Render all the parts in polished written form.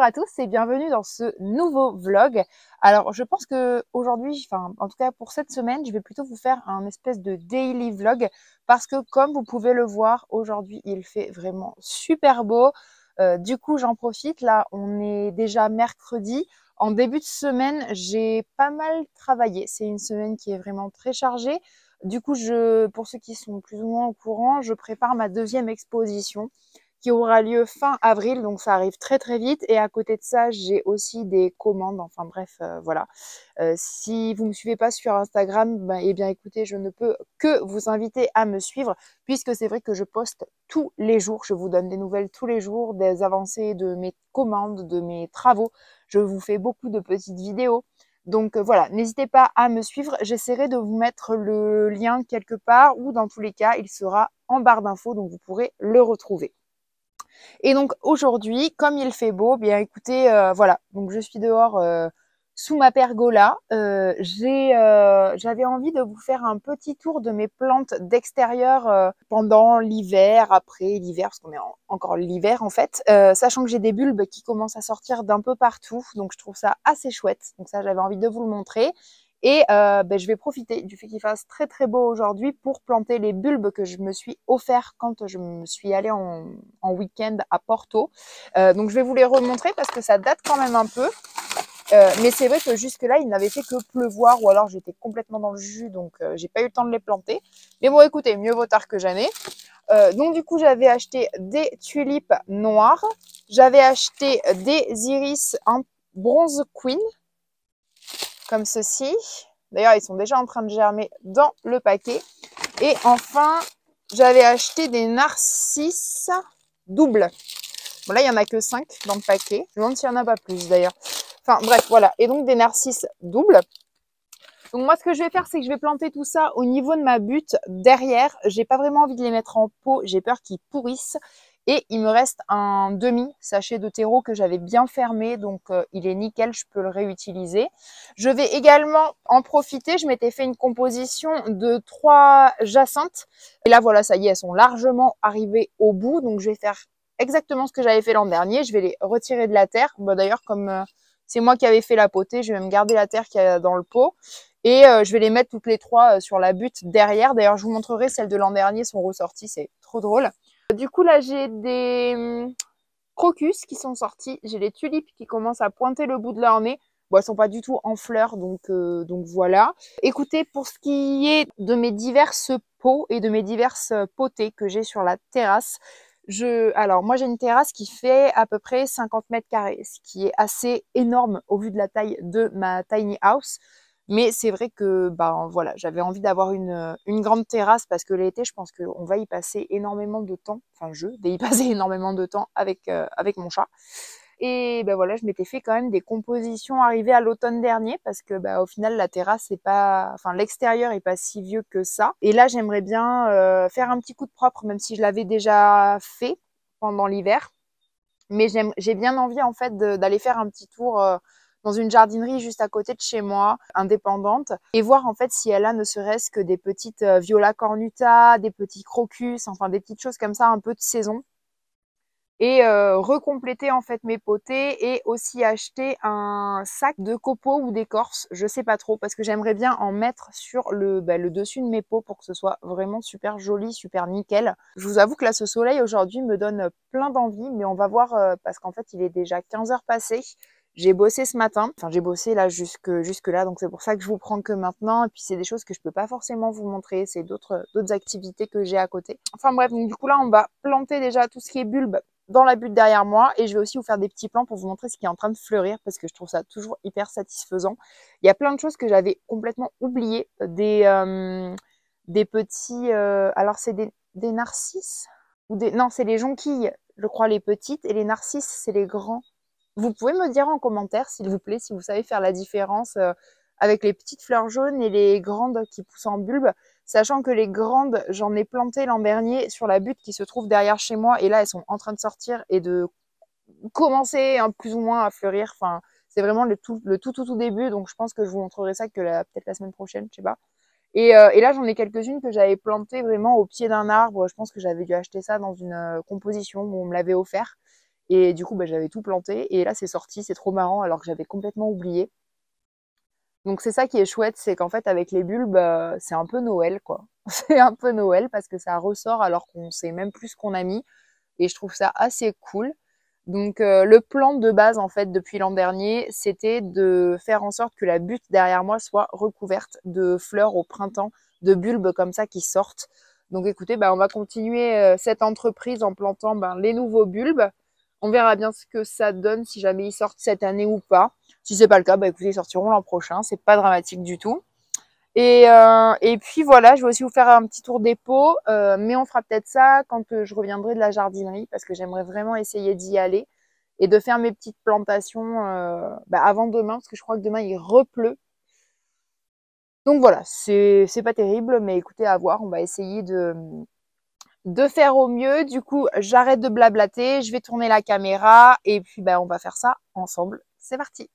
Bonjour à tous et bienvenue dans ce nouveau vlog. Alors je pense que aujourd'hui, enfin en tout cas pour cette semaine, je vais plutôt vous faire un espèce de daily vlog parce que comme vous pouvez le voir, aujourd'hui il fait vraiment super beau. Du coup j'en profite, là on est déjà mercredi. En début de semaine, j'ai pas mal travaillé. C'est une semaine qui est vraiment très chargée. Du coup, pour ceux qui sont plus ou moins au courant, je prépare ma deuxième exposition qui aura lieu fin avril, donc ça arrive très très vite. Et à côté de ça, j'ai aussi des commandes, enfin bref, voilà. Si vous ne me suivez pas sur Instagram, ben, eh bien écoutez, je ne peux que vous inviter à me suivre, puisque c'est vrai que je poste tous les jours, je vous donne des nouvelles tous les jours, des avancées de mes commandes, de mes travaux. Je vous fais beaucoup de petites vidéos. Donc voilà, n'hésitez pas à me suivre, j'essaierai de vous mettre le lien quelque part, ou dans tous les cas, il sera en barre d'infos, donc vous pourrez le retrouver. Et donc aujourd'hui, comme il fait beau, bien écoutez, voilà, donc je suis dehors sous ma pergola. J'avais envie de vous faire un petit tour de mes plantes d'extérieur pendant l'hiver, après l'hiver, parce qu'on est encore l'hiver en fait, sachant que j'ai des bulbes qui commencent à sortir d'un peu partout, donc je trouve ça assez chouette. Donc ça, j'avais envie de vous le montrer. Et je vais profiter du fait qu'il fasse très très beau aujourd'hui pour planter les bulbes que je me suis offert quand je me suis allée en week-end à Porto. Donc je vais vous les remontrer parce que ça date quand même un peu. Mais c'est vrai que jusque-là, il n'avait fait que pleuvoir ou alors j'étais complètement dans le jus, donc j'ai pas eu le temps de les planter. Mais bon, écoutez, mieux vaut tard que jamais. Donc du coup, j'avais acheté des tulipes noires. J'avais acheté des iris en bronze queen, comme ceci. D'ailleurs, ils sont déjà en train de germer dans le paquet. Et enfin, j'avais acheté des narcisses doubles. Bon, là, il n'y en a que 5 dans le paquet. Je me demande s'il n'y en a pas plus d'ailleurs. Enfin, bref, voilà. Et donc, des narcisses doubles. Donc, moi, ce que je vais faire, c'est que je vais planter tout ça au niveau de ma butte derrière. J'ai pas vraiment envie de les mettre en pot. J'ai peur qu'ils pourrissent. Et il me reste un demi-sachet de terreau que j'avais bien fermé. Donc, il est nickel. Je peux le réutiliser. Je vais également en profiter. Je m'étais fait une composition de 3 jacinthes. Et là, voilà, ça y est, elles sont largement arrivées au bout. Donc, je vais faire exactement ce que j'avais fait l'an dernier. Je vais les retirer de la terre. Bon, d'ailleurs, comme c'est moi qui avais fait la potée, je vais me garder la terre qu'il y a dans le pot. Et je vais les mettre toutes les trois sur la butte derrière. D'ailleurs, je vous montrerai, celles de l'an dernier sont ressorties. C'est trop drôle. Du coup, là, j'ai des crocus qui sont sortis. J'ai les tulipes qui commencent à pointer le bout de leur nez. Bon, elles sont pas du tout en fleurs, donc voilà. Écoutez, pour ce qui est de mes diverses pots et de mes diverses potées que j'ai sur la terrasse, alors moi j'ai une terrasse qui fait à peu près 50 mètres carrés, ce qui est assez énorme au vu de la taille de ma tiny house. Mais c'est vrai que voilà, j'avais envie d'avoir une grande terrasse parce que l'été, je pense qu'on va y passer énormément de temps. Enfin, je vais y passer énormément de temps avec mon chat. Et ben voilà, je m'étais fait quand même des compositions arrivées à l'automne dernier parce que au final la terrasse c'est pas, enfin l'extérieur est pas si vieux que ça. Et là j'aimerais bien faire un petit coup de propre, même si je l'avais déjà fait pendant l'hiver. Mais j'ai bien envie en fait d'aller faire un petit tour dans une jardinerie juste à côté de chez moi, indépendante, et voir en fait si elle a ne serait-ce que des petites viola cornuta, des petits crocus, enfin des petites choses comme ça un peu de saison. Et recompléter en fait mes potées et aussi acheter un sac de copeaux ou d'écorce, je sais pas trop, parce que j'aimerais bien en mettre sur le dessus de mes pots pour que ce soit vraiment super joli, super nickel. Je vous avoue que là ce soleil aujourd'hui me donne plein d'envie, mais on va voir parce qu'en fait il est déjà 15 heures passées. J'ai bossé ce matin, enfin j'ai bossé là jusque là, donc c'est pour ça que je vous prends que maintenant. Et puis c'est des choses que je peux pas forcément vous montrer, c'est d'autres activités que j'ai à côté. Enfin bref, donc du coup là on va planter déjà tout ce qui est bulbe dans la butte derrière moi, et je vais aussi vous faire des petits plans pour vous montrer ce qui est en train de fleurir parce que je trouve ça toujours hyper satisfaisant. Il y a plein de choses que j'avais complètement oubliées, des petits, alors c'est des narcisses ou non, c'est les jonquilles, je crois, les petites, et les narcisses c'est les grands. Vous pouvez me dire en commentaire, s'il vous plaît, si vous savez faire la différence avec les petites fleurs jaunes et les grandes qui poussent en bulbe. Sachant que les grandes, j'en ai planté l'an dernier sur la butte qui se trouve derrière chez moi. Et là, elles sont en train de sortir et de commencer plus ou moins à fleurir. Enfin, c'est vraiment le tout début. Donc, je pense que je vous montrerai ça que peut-être la semaine prochaine, je sais pas. Et là, j'en ai quelques-unes que j'avais plantées vraiment au pied d'un arbre. Je pense que j'avais dû acheter ça dans une composition où on me l'avait offert. Et du coup, bah, j'avais tout planté. Et là, c'est sorti, c'est trop marrant, alors que j'avais complètement oublié. Donc c'est ça qui est chouette, c'est qu'en fait, avec les bulbes, c'est un peu Noël, quoi. C'est un peu Noël parce que ça ressort alors qu'on sait même plus ce qu'on a mis. Et je trouve ça assez cool. Donc le plan de base en fait depuis l'an dernier, c'était de faire en sorte que la butte derrière moi soit recouverte de fleurs au printemps, de bulbes comme ça qui sortent. Donc écoutez, bah, on va continuer cette entreprise en plantant les nouveaux bulbes. On verra bien ce que ça donne si jamais ils sortent cette année ou pas. Si c'est pas le cas, bah écoutez, ils sortiront l'an prochain. C'est pas dramatique du tout. Et puis voilà, je vais aussi vous faire un petit tour des pots, mais on fera peut-être ça quand je reviendrai de la jardinerie parce que j'aimerais vraiment essayer d'y aller et de faire mes petites plantations avant demain parce que je crois que demain il repleut. Donc voilà, c'est pas terrible, mais écoutez, à voir, on va essayer de faire au mieux. Du coup, j'arrête de blablater, je vais tourner la caméra et puis on va faire ça ensemble. C'est parti.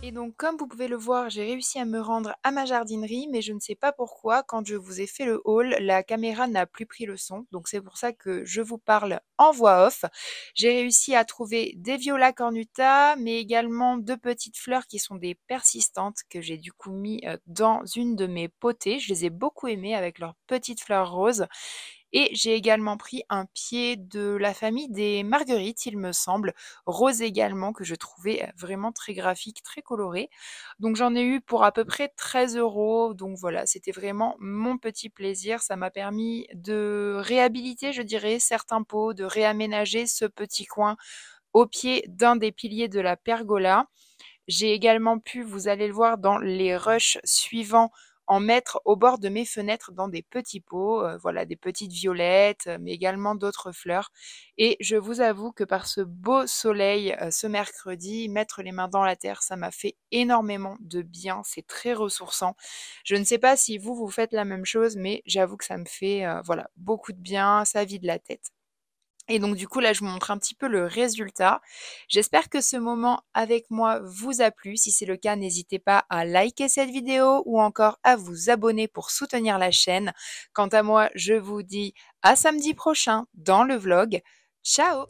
Et donc, comme vous pouvez le voir, j'ai réussi à me rendre à ma jardinerie, mais je ne sais pas pourquoi, quand je vous ai fait le haul, la caméra n'a plus pris le son. Donc, c'est pour ça que je vous parle en voix off. J'ai réussi à trouver des viola cornuta, mais également deux petites fleurs qui sont des persistantes que j'ai du coup mis dans une de mes potées. Je les ai beaucoup aimées avec leurs petites fleurs roses. Et j'ai également pris un pied de la famille des marguerites, il me semble, rose également, que je trouvais vraiment très graphique, très coloré. Donc j'en ai eu pour à peu près 13 €. Donc voilà, c'était vraiment mon petit plaisir. Ça m'a permis de réhabiliter, je dirais, certains pots, de réaménager ce petit coin au pied d'un des piliers de la pergola. J'ai également pu, vous allez le voir dans les rushs suivants, en mettre au bord de mes fenêtres dans des petits pots, voilà, des petites violettes, mais également d'autres fleurs. Et je vous avoue que par ce beau soleil, ce mercredi, mettre les mains dans la terre, ça m'a fait énormément de bien. C'est très ressourçant. Je ne sais pas si vous, vous faites la même chose, mais j'avoue que ça me fait, voilà, beaucoup de bien, ça vide la tête. Et donc du coup, là, je vous montre un petit peu le résultat. J'espère que ce moment avec moi vous a plu. Si c'est le cas, n'hésitez pas à liker cette vidéo ou encore à vous abonner pour soutenir la chaîne. Quant à moi, je vous dis à samedi prochain dans le vlog. Ciao!